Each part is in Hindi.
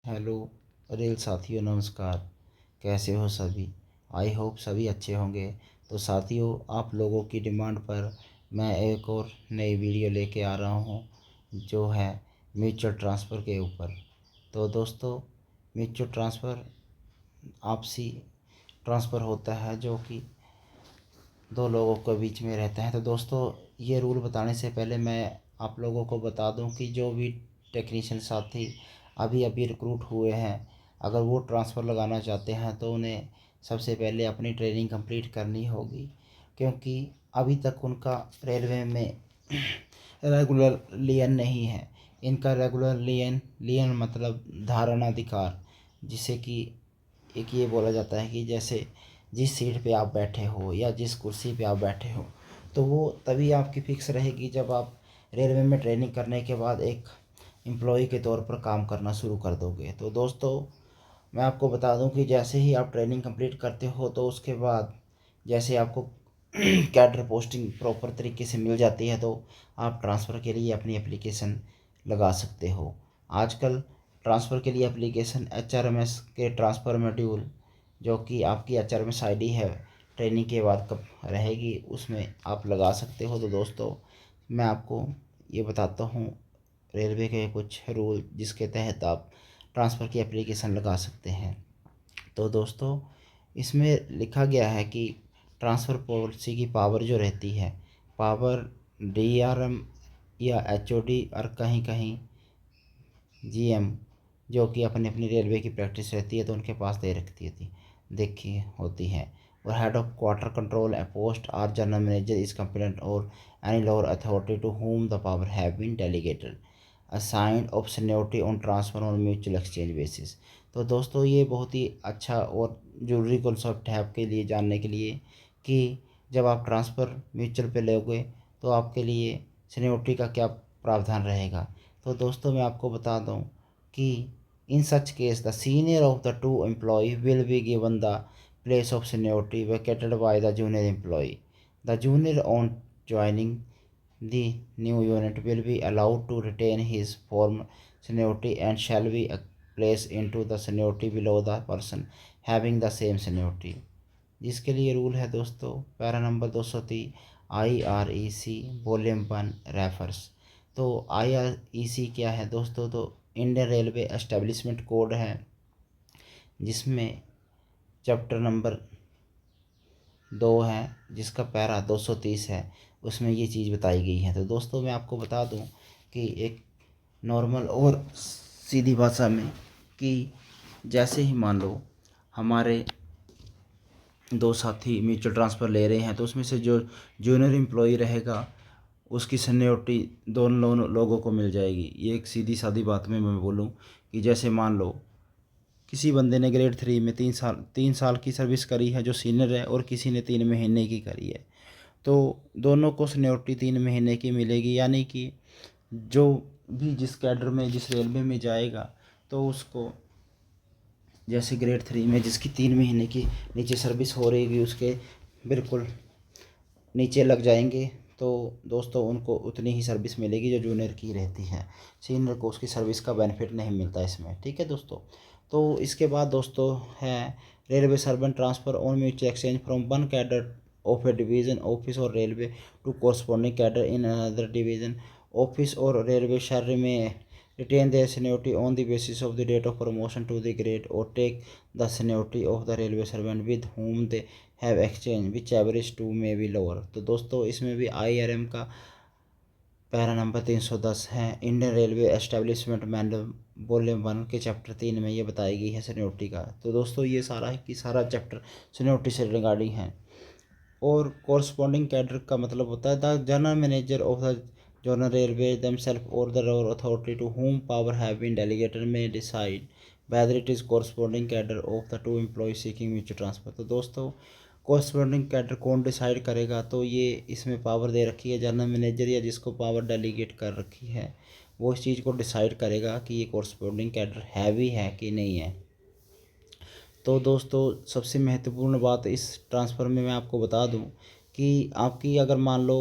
हेलो रेल साथियों, नमस्कार। कैसे हो सभी? आई होप सभी अच्छे होंगे। तो साथियों, आप लोगों की डिमांड पर मैं एक और नई वीडियो लेके आ रहा हूँ जो है म्यूचुअल ट्रांसफ़र के ऊपर। तो दोस्तों, म्यूचुअल ट्रांसफ़र आपसी ट्रांसफ़र होता है जो कि दो लोगों के बीच में रहते हैं। तो दोस्तों, ये रूल बताने से पहले मैं आप लोगों को बता दूं कि जो भी टेक्नीशियन साथी अभी अभी रिक्रूट हुए हैं, अगर वो ट्रांसफ़र लगाना चाहते हैं तो उन्हें सबसे पहले अपनी ट्रेनिंग कंप्लीट करनी होगी, क्योंकि अभी तक उनका रेलवे में रेगुलर लियन नहीं है। इनका रेगुलर लियन लियन मतलब धारणाधिकार, जिसे कि एक ये बोला जाता है कि जैसे जिस सीट पे आप बैठे हो या जिस कुर्सी पे आप बैठे हो, तो वो तभी आपकी फ़िक्स रहेगी जब आप रेलवे में ट्रेनिंग करने के बाद एक एम्प्लॉय के तौर पर काम करना शुरू कर दोगे। तो दोस्तों, मैं आपको बता दूं कि जैसे ही आप ट्रेनिंग कंप्लीट करते हो तो उसके बाद जैसे आपको कैडर पोस्टिंग प्रॉपर तरीके से मिल जाती है, तो आप ट्रांसफ़र के लिए अपनी एप्लीकेशन लगा सकते हो। आजकल ट्रांसफ़र के लिए एप्लीकेशन HRMS के ट्रांसफ़र मॉड्यूल, जो कि आपकी HRMS ID है, ट्रेनिंग के बाद कब रहेगी उसमें आप लगा सकते हो। तो दोस्तों, मैं आपको ये बताता हूँ रेलवे के कुछ रूल जिसके तहत आप ट्रांसफ़र की एप्लीकेशन लगा सकते हैं। तो दोस्तों, इसमें लिखा गया है कि ट्रांसफ़र पॉलिसी की पावर जो रहती है, पावर DRM या HOD और कहीं कहीं GM, जो कि अपनी अपनी रेलवे की प्रैक्टिस रहती है तो उनके पास दे रखती थी देखी होती है। और head of quarter control post or general manager is complaint or any lower authority to whom the power have been delegated assigned of seniority on transfer on mutual exchange basis. तो दोस्तों, ये बहुत ही अच्छा और ज़रूरी कॉन्सेप्ट है आपके लिए जानने के लिए कि जब आप ट्रांसफ़र म्यूचुअल पे लोगे तो आपके लिए सीनियरिटी का क्या प्रावधान रहेगा। तो दोस्तों, मैं आपको बता दूं कि in such case the senior of the two employ will be given the place of seniority vacated by the junior employ. The junior on joining the new unit will be allowed to retain his former seniority and shall be placed into the seniority below the person having the same seniority। जिसके लिए रूल है दोस्तों, para number 230 IREC volume 1 refers. तो IREC क्या है दोस्तों? तो इंडियन रेलवे एस्टेब्लिशमेंट कोड है, जिसमें चैप्टर नंबर 2 है, जिसका पैरा 230 है, उसमें ये चीज़ बताई गई है। तो दोस्तों, मैं आपको बता दूं कि एक नॉर्मल और सीधी भाषा में कि जैसे ही मान लो हमारे दो साथी म्यूचुअल ट्रांसफ़र ले रहे हैं, तो उसमें से जो जूनियर एम्प्लॉय रहेगा उसकी सीनियरिटी दोनों लोगों को मिल जाएगी। ये एक सीधी सादी बात में मैं बोलूँ कि जैसे मान लो किसी बंदे ने ग्रेड 3 में 3 साल की सर्विस करी है जो सीनियर है, और किसी ने 3 महीने की करी है, तो दोनों को सीनियरिटी 3 महीने की मिलेगी। यानी कि जो भी जिस कैडर में जिस रेलवे में जाएगा, तो उसको जैसे ग्रेड 3 में जिसकी 3 महीने की नीचे सर्विस हो रहेगी, उसके बिल्कुल नीचे लग जाएंगे, तो दोस्तों उनको उतनी ही सर्विस मिलेगी जो जूनियर की रहती है। सीनियर को उसकी सर्विस का बेनिफिट नहीं मिलता इसमें, ठीक है दोस्तों। तो इसके बाद दोस्तों है railway servant transfer on mutual exchange from one cadre of a division office or railway to corresponding cadre in another division office or railway शहर में retain their seniority on the basis of the date of promotion to the grade or take the seniority of the railway servant with whom they have exchanged whichever is two may be lower। तो दोस्तों, इसमें भी IRM का पैरा नंबर 310 है, Indian railway establishment manual volume 1 के चैप्टर 3 में ये बताई गई है सीनियरिटी का। तो दोस्तों, ये सारा की सारा चैप्टर सीनियरिटी से रिगार्डिंग है। और कोरस्पॉन्डिंग कैडर का मतलब होता है the general manager of the general railway themselves or the lower authority to whom power have been delegated may decide whether it is corresponding cadre of the two employees seeking mutual transfer। तो दोस्तों, कोरस्पॉन्डिंग कैडर कौन डिसाइड करेगा? तो ये इसमें पावर दे रखी है जनरल मैनेजर, या जिसको पावर डेलीगेट कर रखी है वो इस चीज़ को डिसाइड करेगा कि ये कोरस्पॉन्डिंग कैडर है भी है कि नहीं है। तो दोस्तों, सबसे महत्वपूर्ण बात इस ट्रांसफ़र में मैं आपको बता दूं कि आपकी अगर मान लो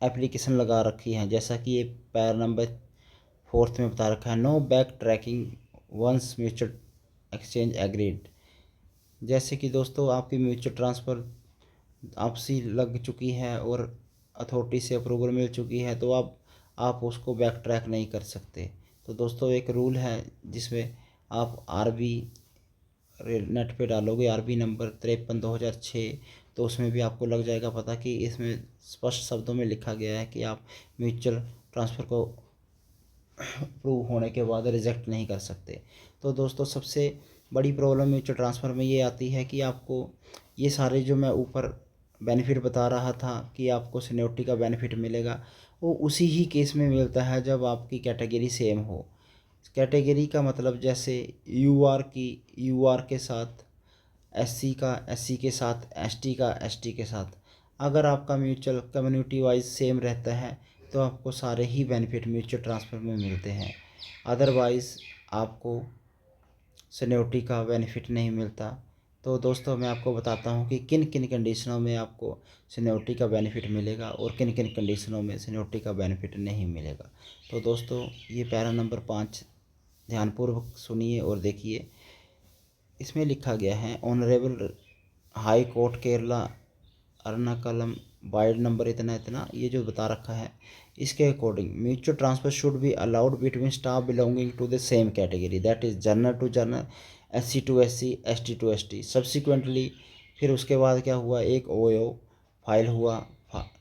एप्लीकेशन लगा रखी है, जैसा कि ये पैर नंबर 4 में बता रखा है, no backtracking once mutual exchange agreed. जैसे कि दोस्तों आपकी म्यूचुअल ट्रांसफ़र आपसी लग चुकी है और अथॉरिटी से अप्रूवल मिल चुकी है, तो आप उसको बैक ट्रैक नहीं कर सकते। तो दोस्तों एक रूल है जिसमें आप आरबी नेट पे डालोगे आरबी नंबर 53/2006, तो उसमें भी आपको लग जाएगा पता कि इसमें स्पष्ट शब्दों में लिखा गया है कि आप म्यूचुअल ट्रांसफ़र को अप्रूव होने के बाद रिजेक्ट नहीं कर सकते। तो दोस्तों सबसे बड़ी प्रॉब्लम म्यूचुअल ट्रांसफ़र में ये आती है कि आपको ये सारे जो मैं ऊपर बेनिफिट बता रहा था कि आपको सीनियोरिटी का बेनिफिट मिलेगा, वो उसी ही केस में मिलता है जब आपकी कैटेगरी सेम हो। कैटेगरी का मतलब जैसे यूआर के साथ एससी का, एससी के साथ एसटी का, एसटी के साथ अगर आपका म्यूचुअल कम्युनिटी वाइज सेम रहता है तो आपको सारे ही बेनिफिट म्यूचुअल ट्रांसफ़र में मिलते हैं। अदरवाइज़ आपको सीनियोरिटी का बेनिफिट नहीं मिलता। तो दोस्तों मैं आपको बताता हूँ कि किन किन कंडीशनों में आपको सीनियोरिटी का बेनिफिट मिलेगा और किन किन कंडीशनों में सीनियोरिटी का बेनिफिट नहीं मिलेगा। तो दोस्तों ये पैरा नंबर 5 ध्यानपूर्वक सुनिए और देखिए। इसमें लिखा गया है honourable high court Kerala Ernakulam vide number इतना इतना, ये जो बता रखा है इसके according mutual transfer should be allowed between staff belonging to the same category, that is general to general, SC to SC, ST to ST. Subsequently फिर उसके बाद क्या हुआ, एक ओयो फाइल हुआ,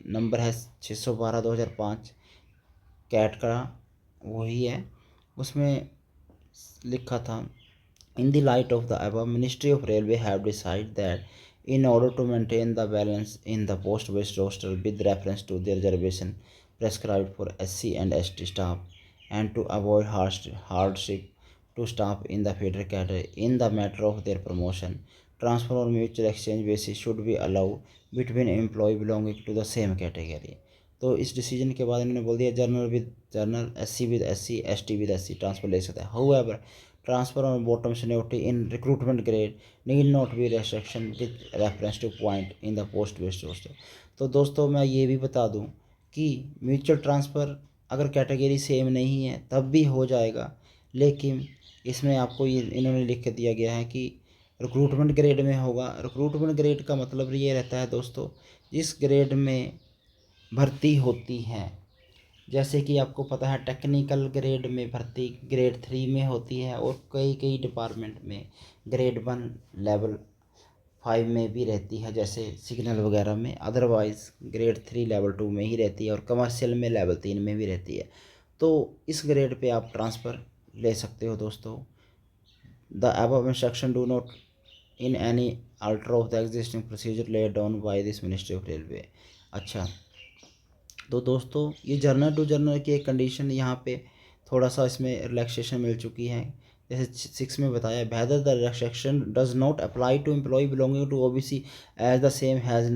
नंबर है 612/2005 कैट का, वही है। उसमें लिखा था in the light of the above, Ministry of Railway have decided that in order to maintain the balance in the post-based roster with reference to the reservation prescribed for SC and ST staff and to avoid hardship to staff in the feeder category in the matter of their promotion, transfer or mutual exchange basis should be allowed between employee belonging to the same category। तो इस डिसीजन के बाद इन्होंने बोल दिया journal with journal, SC with SC, ST with SC transfer ले सकता है। However transfer on bottom seniority in recruitment grade need not be restriction with reference to point in the post based roster। तो दोस्तों मैं ये भी बता दूं कि म्यूचुअल ट्रांसफ़र अगर कैटेगरी सेम नहीं है तब भी हो जाएगा, लेकिन इसमें आपको ये इन्होंने लिख के दिया गया है कि रिक्रूटमेंट ग्रेड में होगा। रिक्रूटमेंट ग्रेड का मतलब ये रहता है दोस्तों, जिस ग्रेड में भर्ती होती है, जैसे कि आपको पता है टेक्निकल ग्रेड में भर्ती ग्रेड 3 में होती है और कई कई डिपार्टमेंट में ग्रेड 1 लेवल 5 में भी रहती है, जैसे सिग्नल वगैरह में। अदरवाइज़ ग्रेड 3 लेवल 2 में ही रहती है और कमर्शियल में लेवल 3 में भी रहती है। तो इस ग्रेड पे आप ट्रांसफ़र ले सकते हो दोस्तों। The above instruction do not in any alter of the existing procedure laid down by this ministry of railway. अच्छा, तो दोस्तों ये जर्नल टू जर्नल की एक कंडीशन यहाँ पे थोड़ा सा इसमें रिलैक्सेशन मिल चुकी है। जैसे 6 में बताया, whether the relaxation does not apply to employ belonging to OBC as the same has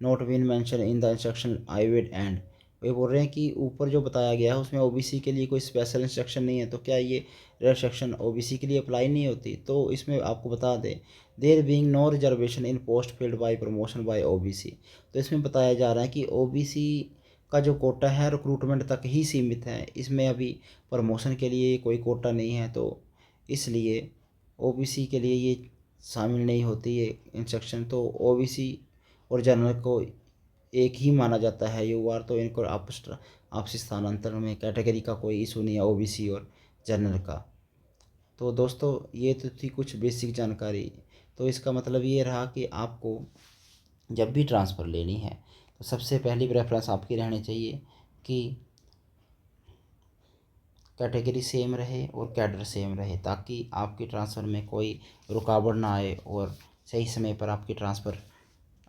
not been mention in the instruction I vide and. ये बोल रहे हैं कि ऊपर जो बताया गया है उसमें ओबीसी के लिए कोई स्पेशल इंस्ट्रक्शन नहीं है, तो क्या ये रिलैक्सेशन ओबीसी के लिए अप्लाई नहीं होती? तो इसमें आपको बता दें, there being no reservation in post filled by promotion by OBC. तो इसमें बताया जा रहा है कि ओबीसी का जो कोटा है रिक्रूटमेंट तक ही सीमित है, इसमें अभी प्रमोशन के लिए कोई कोटा नहीं है, तो इसलिए ओबीसी के लिए ये शामिल नहीं होती है इंस्ट्रक्शन। तो ओबीसी और जनरल को एक ही माना जाता है यूआर, तो इनको आपसी स्थानांतरण में कैटेगरी का कोई इशू नहीं है ओबीसी और जनरल का। तो दोस्तों ये तो थी कुछ बेसिक जानकारी। तो इसका मतलब ये रहा कि आपको जब भी ट्रांसफ़र लेनी है तो सबसे पहली प्रेफरेंस आपकी रहनी चाहिए कि कैटेगरी सेम रहे और कैडर सेम रहे, ताकि आपकी ट्रांसफ़र में कोई रुकावट ना आए और सही समय पर आपकी ट्रांसफ़र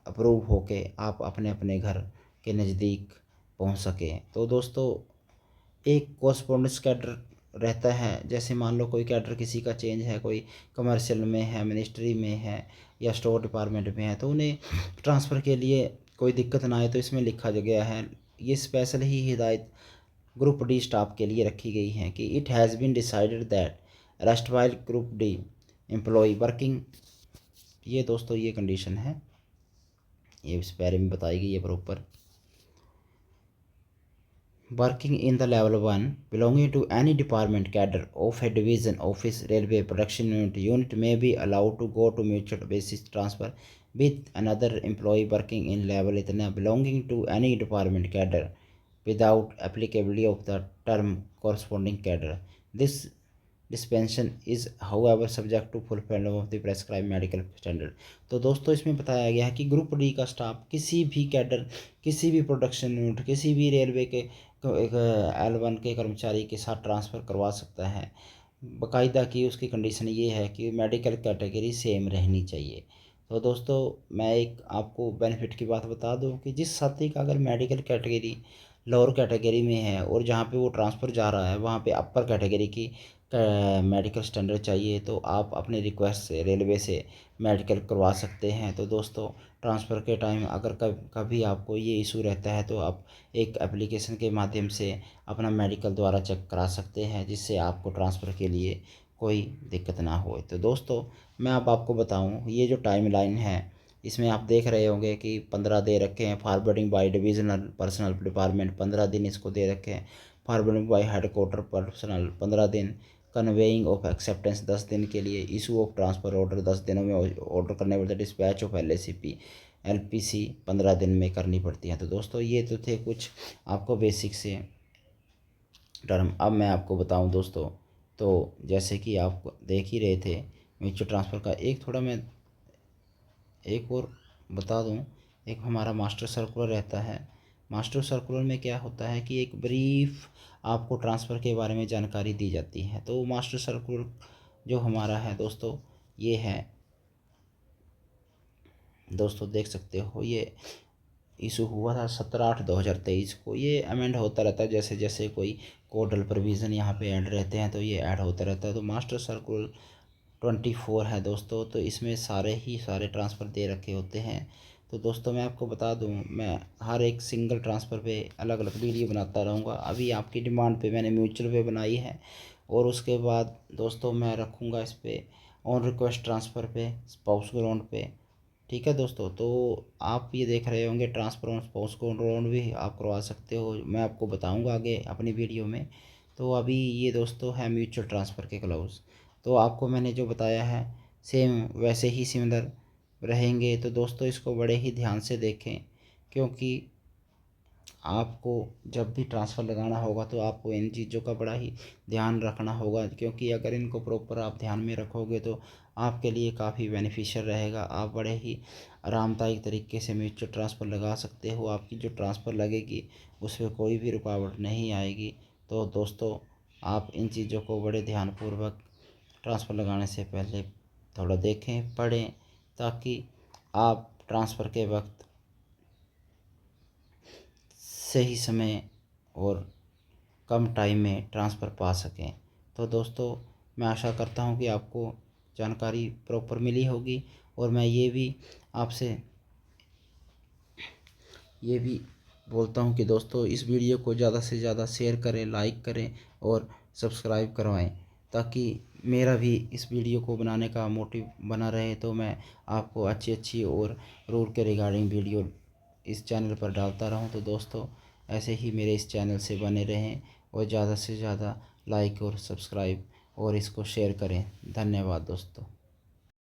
अप्रूव होके आप अपने अपने घर के नज़दीक पहुंच सकें। तो दोस्तों एक कोरस्पोंडेंस कैडर रहता है, जैसे मान लो कोई कैडर किसी का चेंज है, कोई कमर्शियल में है, मिनिस्ट्री में है या स्टोर डिपार्टमेंट में है, तो उन्हें ट्रांसफ़र के लिए कोई दिक्कत ना आए, तो इसमें लिखा गया है, ये स्पेशल ही हिदायत ग्रुप डी स्टाफ के लिए रखी गई है कि it has been decided that rest while group D employ working. ये दोस्तों ये कंडीशन है, ये इस बारे में बताई गई है proper. working in the level 1 belonging to any department cadre of a division office railway production unit may be allowed to go to mutual basis transfer with another employee working in level इतना belonging to any department cadre without applicability of the term corresponding cadre. This dispensation is however subject to fulfilment of the prescribe medical standard. तो दोस्तों इसमें बताया गया है कि ग्रुप डी का स्टाफ किसी भी कैडर, किसी भी प्रोडक्शन यूनिट, किसी भी रेलवे के L1 के कर्मचारी के साथ ट्रांसफ़र करवा सकता है, बाकायदा की उसकी कंडीशन ये है कि मेडिकल कैटेगरी सेम रहनी चाहिए। तो दोस्तों मैं एक आपको बेनिफिट की बात बता दूं कि जिस साथी का अगर मेडिकल कैटेगरी लोअर कैटेगरी में है और जहाँ पे वो ट्रांसफ़र जा रहा है वहाँ पे अपर कैटेगरी की मेडिकल स्टैंडर्ड चाहिए, तो आप अपने रिक्वेस्ट से रेलवे से मेडिकल करवा सकते हैं। तो दोस्तों ट्रांसफ़र के टाइम अगर कभी आपको ये इशू रहता है तो आप एक एप्लीकेशन के माध्यम से अपना मेडिकल द्वारा चेक करा सकते हैं, जिससे आपको ट्रांसफ़र के लिए कोई दिक्कत ना हो। तो दोस्तों मैं अब आपको बताऊं, ये जो टाइम लाइन है इसमें आप देख रहे होंगे कि 15 दे रखे हैं। Forwarding by divisional personal department 15 दिन इसको दे रखे हैं। फॉरवर्डिंग बाय हेडक्वार्टर पर्सनल 15 दिन। कन्वेइंग ऑफ एक्सेप्टेंस 10 दिन के लिए। इशू ऑफ ट्रांसफ़र ऑर्डर 10 दिनों में ऑर्डर करने पड़ता है। डिस्पैच ऑफ LPC 15 दिन में करनी पड़ती है। तो दोस्तों ये तो थे कुछ आपको बेसिक से टर्म। अब मैं आपको बताऊं दोस्तों, तो जैसे कि आप देख ही रहे थे म्यूचुअल ट्रांसफ़र का एक थोड़ा मैं एक और बता दूं। एक हमारा मास्टर सर्कुलर रहता है। मास्टर सर्कुलर में क्या होता है कि एक ब्रीफ आपको ट्रांसफ़र के बारे में जानकारी दी जाती है। तो मास्टर सर्कुलर जो हमारा है दोस्तों, ये है दोस्तों देख सकते हो, ये इशू हुआ था 17/8/2023 को। ये अमेंड होता रहता है जैसे जैसे कोई कोडल प्रोविज़न यहाँ पे ऐड रहते हैं तो ये ऐड होता रहता है। तो मास्टर सर्कुलर 24 है दोस्तों, तो इसमें सारे ट्रांसफ़र दे रखे होते हैं। तो दोस्तों मैं आपको बता दूं, मैं हर एक सिंगल ट्रांसफ़र पे अलग अलग वीडियो बनाता रहूँगा। अभी आपकी डिमांड पे मैंने म्यूचुअल पे बनाई है, और उसके बाद दोस्तों मैं रखूँगा इस पर ऑन रिक्वेस्ट ट्रांसफ़र पे, स्पाउस ग्राउंड पे। ठीक है दोस्तों, तो आप ये देख रहे होंगे ट्रांसफ़र ऑन स्पाउस ग्राउंड भी आप करवा सकते हो, मैं आपको बताऊँगा आगे अपनी वीडियो में। तो अभी ये दोस्तों है म्यूचुअल ट्रांसफ़र के क्लाउज। तो आपको मैंने जो बताया है सेम वैसे ही सिमिलर रहेंगे। तो दोस्तों इसको बड़े ही ध्यान से देखें, क्योंकि आपको जब भी ट्रांसफ़र लगाना होगा तो आपको इन चीज़ों का बड़ा ही ध्यान रखना होगा, क्योंकि अगर इनको प्रॉपर आप ध्यान में रखोगे तो आपके लिए काफ़ी बेनिफिशियल रहेगा। आप बड़े ही आरामदायक तरीके से म्यूचुअल ट्रांसफ़र लगा सकते हो। आपकी जो ट्रांसफ़र लगेगी उसमें कोई भी रुकावट नहीं आएगी। तो दोस्तों आप इन चीज़ों को बड़े ध्यानपूर्वक ट्रांसफ़र लगाने से पहले थोड़ा देखें, पढ़ें, ताकि आप ट्रांसफ़र के वक्त सही समय और कम टाइम में ट्रांसफ़र पा सकें। तो दोस्तों मैं आशा करता हूँ कि आपको जानकारी प्रॉपर मिली होगी, और मैं ये भी आपसे ये भी बोलता हूँ कि दोस्तों इस वीडियो को ज़्यादा से ज़्यादा शेयर करें, लाइक करें और सब्सक्राइब करवाएं, ताकि मेरा भी इस वीडियो को बनाने का मोटिव बना रहे। तो मैं आपको अच्छी अच्छी और रूल के रिगार्डिंग वीडियो इस चैनल पर डालता रहूं। तो दोस्तों ऐसे ही मेरे इस चैनल से बने रहें, और ज़्यादा से ज़्यादा लाइक और सब्सक्राइब और इसको शेयर करें। धन्यवाद दोस्तों।